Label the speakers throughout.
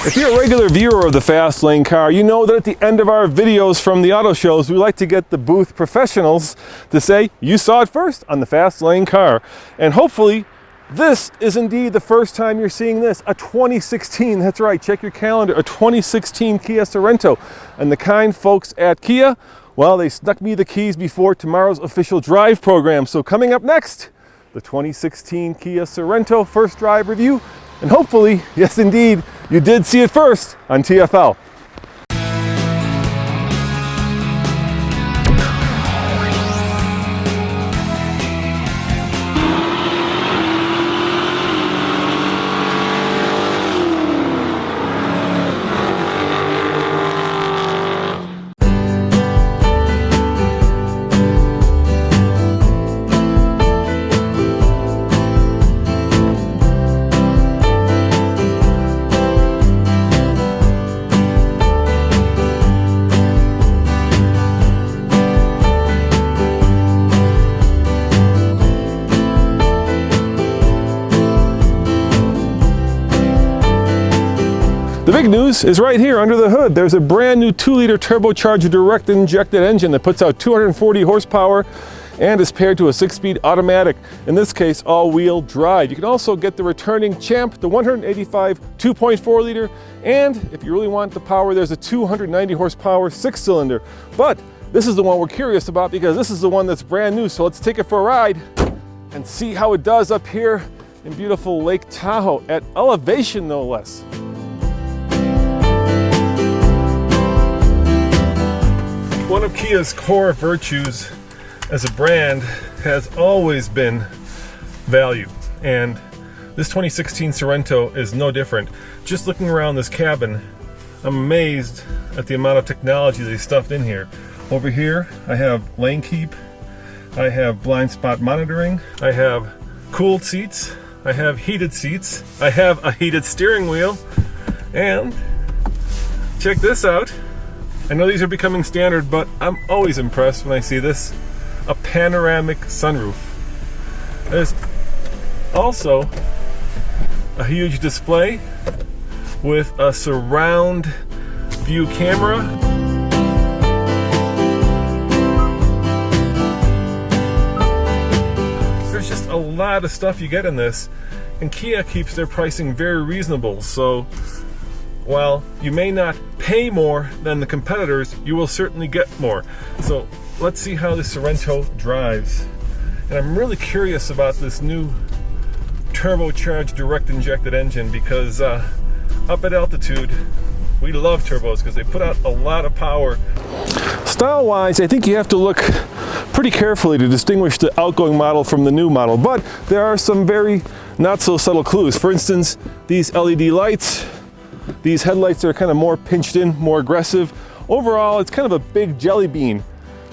Speaker 1: If you're a regular viewer of the Fast Lane Car, you know that at the end of our videos from the auto shows, we like to get the booth professionals to say, you saw it first on the Fast Lane Car. And hopefully, this is indeed the first time you're seeing this, a 2016, that's right, check your calendar, a 2016 Kia Sorento. And the kind folks at Kia, well, they snuck me the keys before tomorrow's official drive program. So coming up next, the 2016 Kia Sorento first drive review. And hopefully, yes indeed, you did see it first on TFL. The big news is right here under the hood. There's a brand new 2-liter turbocharged direct injected engine that puts out 240 horsepower and is paired to a 6-speed automatic, in this case all-wheel drive. You can also get the returning Champ, the 185 2.4 liter, and if you really want the power, there's a 290 horsepower 6-cylinder. But this is the one we're curious about because this is the one that's brand new, so let's take it for a ride and see how it does up here in beautiful Lake Tahoe, at elevation no less. One of Kia's core virtues as a brand has always been value, and this 2016 Sorento is no different. Just looking around this cabin, I'm amazed at the amount of technology they stuffed in here. Over here, I have lane keep, I have blind spot monitoring, I have cooled seats, I have heated seats, I have a heated steering wheel, and check this out. I know these are becoming standard, but I'm always impressed when I see this, a panoramic sunroof. There's also a huge display with a surround view camera. There's just a lot of stuff you get in this, and Kia keeps their pricing very reasonable, so while you may not pay more than the competitors, you will certainly get more. So let's see how the Sorento drives. And I'm really curious about this new turbocharged direct injected engine because up at altitude, we love turbos because they put out a lot of power. Style-wise, I think you have to look pretty carefully to distinguish the outgoing model from the new model, but there are some very not so subtle clues. For instance, these LED lights, these headlights are kind of more pinched in, more aggressive. Overall, it's kind of a big jelly bean.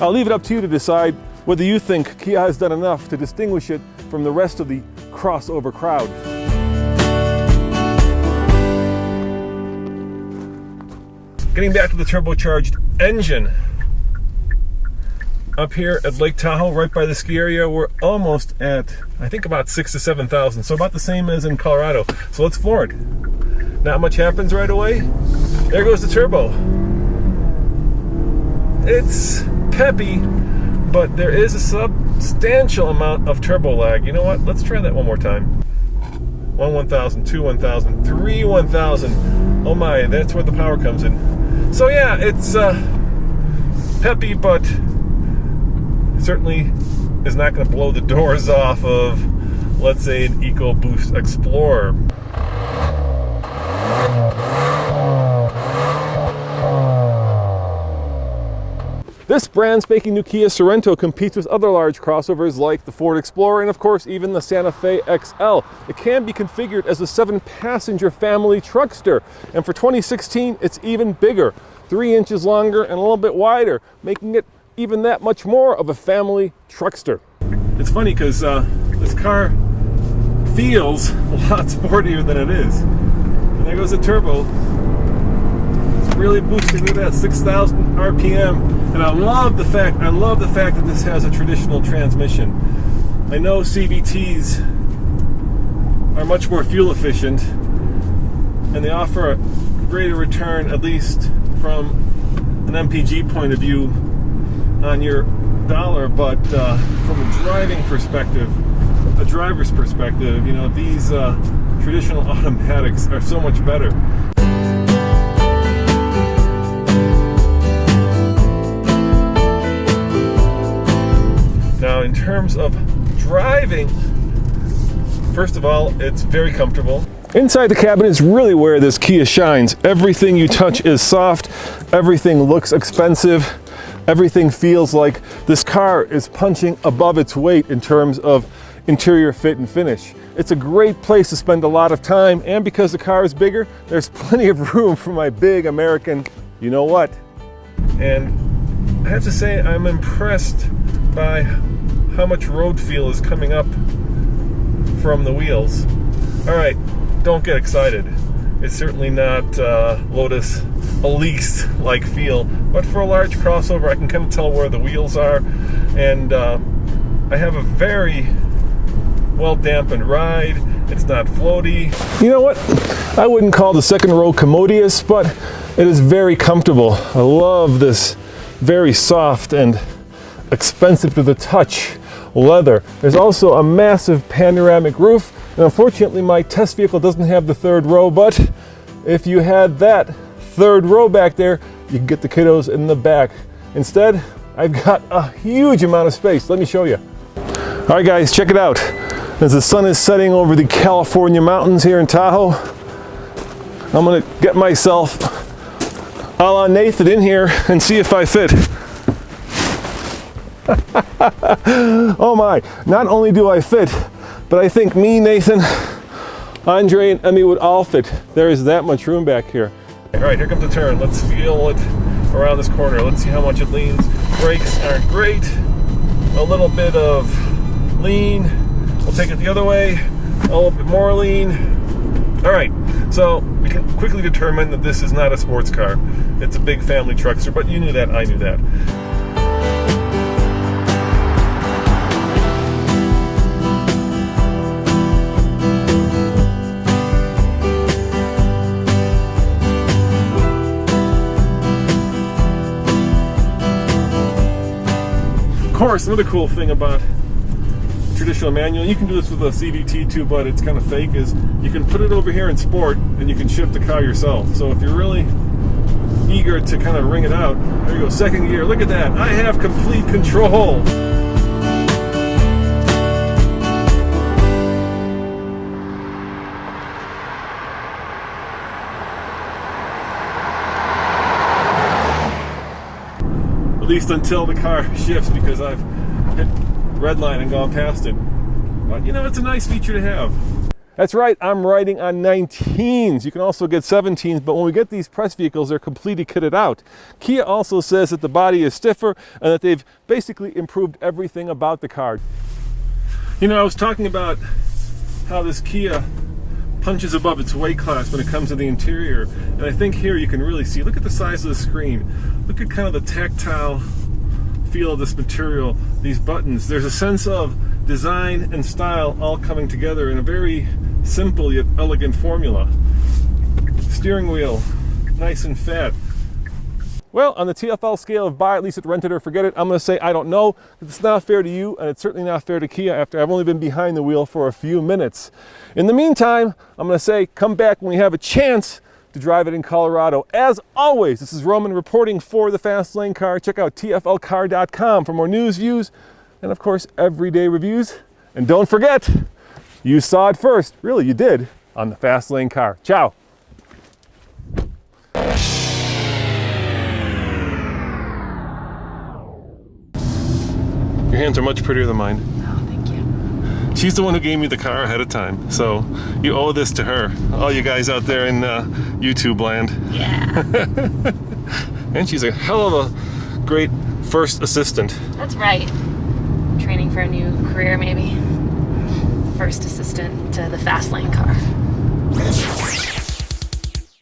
Speaker 1: I'll leave it up to you to decide whether you think Kia has done enough to distinguish it from the rest of the crossover crowd. Getting back to the turbocharged engine. Up here at Lake Tahoe, right by the ski area, we're almost at, I think, about 6,000 to 7,000. So about the same as in Colorado. So let's floor it. Not much happens right away. There goes the turbo. It's peppy, but there is a substantial amount of turbo lag. You know what? Let's try that one more time. 1 1,000, 2 1,000, 3 1,000. Oh my, that's where the power comes in. So yeah, it's peppy, but certainly is not going to blow the doors off of, let's say, an EcoBoost Explorer. This brand spanking new Kia Sorento competes with other large crossovers like the Ford Explorer and of course even the Santa Fe XL. It can be configured as a 7-passenger family truckster, and for 2016 it's even bigger, 3 inches longer and a little bit wider, making it even that much more of a family truckster. It's funny because this car feels a lot sportier than it is. And there goes the turbo. It's really boosting to that 6,000 RPM. And I love the fact that this has a traditional transmission. I know CVTs are much more fuel efficient and they offer greater return, at least from an MPG point of view, on your dollar, but from a driving perspective, a driver's perspective, you know, these traditional automatics are so much better. Now, in terms of driving, first of all, it's very comfortable. Inside the cabin is really where this Kia shines. Everything you touch is soft, everything looks expensive, everything feels like this car is punching above its weight in terms of interior fit and finish. It's a great place to spend a lot of time, and because the car is bigger, there's plenty of room for my big American you know what. And I have to say, I'm impressed by how much road feel is coming up from the wheels. All right, don't get excited. It's certainly not Lotus Elise-like feel, but for a large crossover, I can kind of tell where the wheels are, and I have a very well-dampened ride. It's not floaty. You know what? I wouldn't call the second row commodious, but it is very comfortable. I love this very soft and expensive to the touch leather. There's also a massive panoramic roof, and unfortunately my test vehicle doesn't have the third row, but if you had that third row back there, you can get the kiddos in the back. Instead, I've got a huge amount of space. Let me show you. All right guys, check it out. As the sun is setting over the California mountains here in Tahoe, I'm gonna get myself a la Nathan in here and see if I fit. Oh my, not only do I fit, but I think me, Nathan, Andre, and Emmy would all fit. There is that much room back here. All right, here comes the turn. Let's feel it around this corner. Let's see how much it leans. Brakes aren't great. A little bit of lean. We'll take it the other way. A little bit more lean. All right, so we can quickly determine that this is not a sports car. It's a big family truckster, but you knew that, I knew that. Of course, another cool thing about traditional manual, you can do this with a CVT too, but it's kind of fake, is you can put it over here in sport and you can shift the car yourself. So if you're really eager to kind of wring it out, there you go, second gear, look at that, I have complete control. At least until the car shifts, because I've hit red line and gone past it. But you know, it's a nice feature to have. That's right, I'm riding on 19s. You can also get 17s, but when we get these press vehicles, they're completely kitted out. Kia also says that the body is stiffer and that they've basically improved everything about the car. You know, I was talking about how this Kia punches above its weight class when it comes to the interior, and I think here you can really see, look at the size of the screen, look at kind of the tactile feel of this material, these buttons. There's a sense of design and style all coming together in a very simple yet elegant formula. Steering wheel, nice and fat. Well, on the TFL scale of buy it, lease it, rent it, or forget it, I'm going to say I don't know. It's not fair to you, and it's certainly not fair to Kia after I've only been behind the wheel for a few minutes. In the meantime, I'm going to say come back when we have a chance to drive it in Colorado. As always, this is Roman reporting for the Fast Lane Car. Check out TFL4K.com for more news, views, and of course, everyday reviews. And don't forget, you saw it first. Really, you did on the Fast Lane Car. Ciao. Your hands are much prettier than mine.
Speaker 2: Oh, thank you.
Speaker 1: She's the one who gave me the car ahead of time, so you owe this to her. All you guys out there in YouTube land.
Speaker 2: Yeah.
Speaker 1: And she's a hell of a great first assistant.
Speaker 2: That's right. Training for a new career, maybe. First assistant to the Fast Lane Car.